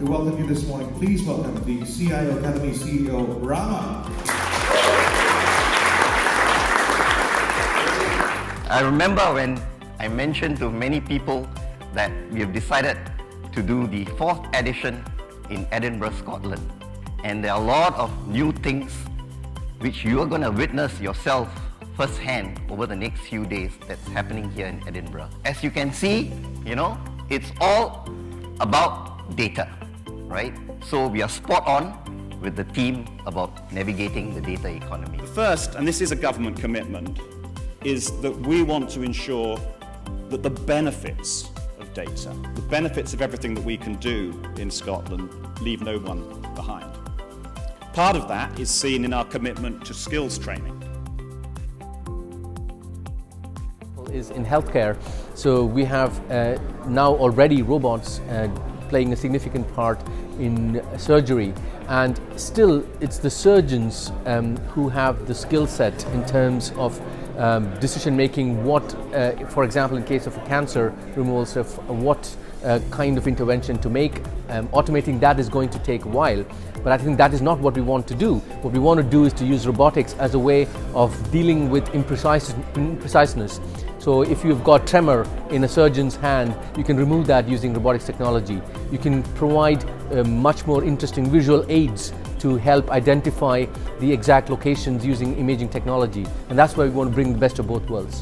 to welcome you this morning. Please welcome the CIO Academy CEO, Rama. I remember when I mentioned to many people that we have decided to do the 4th edition in Edinburgh, Scotland. And there are a lot of new things which you are going to witness yourself firsthand over the next few days that's happening here in Edinburgh. As you can see, it's all about data, right? So we are spot on with the theme about navigating the data economy. First, and this is a government commitment, is that we want to ensure that the benefits of data, the benefits of everything that we can do in Scotland, leave no one behind. Part of that is seen in our commitment to skills training. Is in healthcare, so we have now already robots playing a significant part in surgery, and still it's the surgeons who have the skill set in terms of decision making, what for example in case of a cancer removal stuff, what kind of intervention to make. Automating that is going to take a while, but I think that is not what we want to do. What we want to do is to use robotics as a way of dealing with impreciseness. So if you've got tremor in a surgeon's hand, you can remove that using robotics technology. You can provide much more interesting visual aids to help identify the exact locations using imaging technology. And that's why we want to bring the best of both worlds.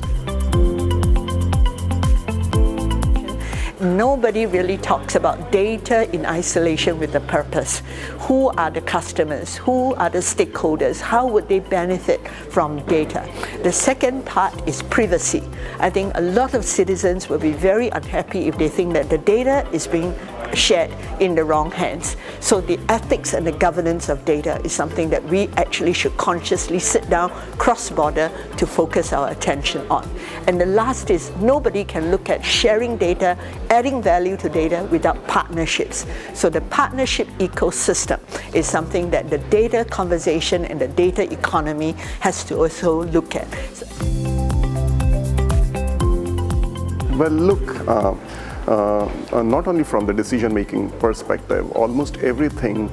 Nobody really talks about data in isolation with a purpose. Who are the customers? Who are the stakeholders? How would they benefit from data? The second part is privacy. I think a lot of citizens will be very unhappy if they think that the data is being shared in the wrong hands. So the ethics and the governance of data is something that we actually should consciously sit down cross-border to focus our attention on. And the last is nobody can look at sharing data, adding value to data without partnerships. So the partnership ecosystem is something that the data conversation and the data economy has to also look at. Well, look, not only from the decision-making perspective, almost everything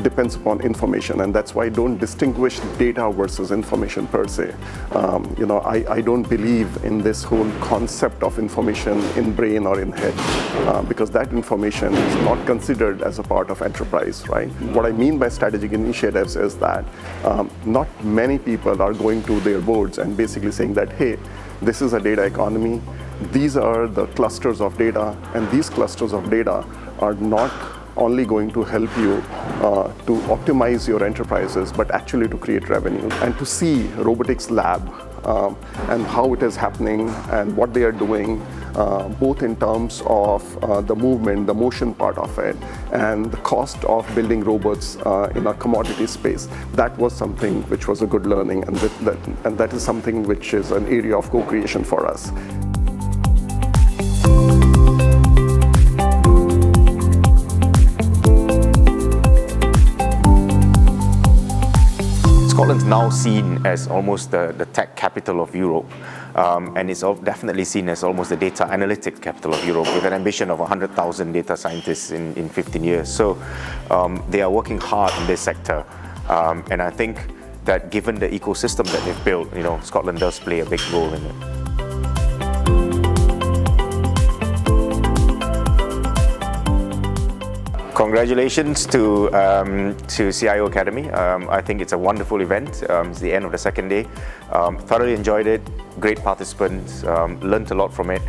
depends upon information, and that's why I don't distinguish data versus information per se. I don't believe in this whole concept of information in brain or in head, because that information is not considered as a part of enterprise, right? What I mean by strategic initiatives is that not many people are going to their boards and basically saying that, hey, this is a data economy. These are the clusters of data, and these clusters of data are not only going to help you to optimize your enterprises, but actually to create revenue. And to see Robotics Lab and how it is happening and what they are doing, both in terms of the movement, the motion part of it, and the cost of building robots in a commodity space, that was something which was a good learning, and that is something which is an area of co-creation for us. Scotland's now seen as almost the tech capital of Europe, and it's definitely seen as almost the data analytic capital of Europe, with an ambition of 100,000 data scientists in 15 years. So they are working hard in this sector, and I think that given the ecosystem that they've built, Scotland does play a big role in it. Congratulations to CIO Academy. I think it's a wonderful event. It's the end of the second day. Thoroughly enjoyed it. Great participants. Learned a lot from it.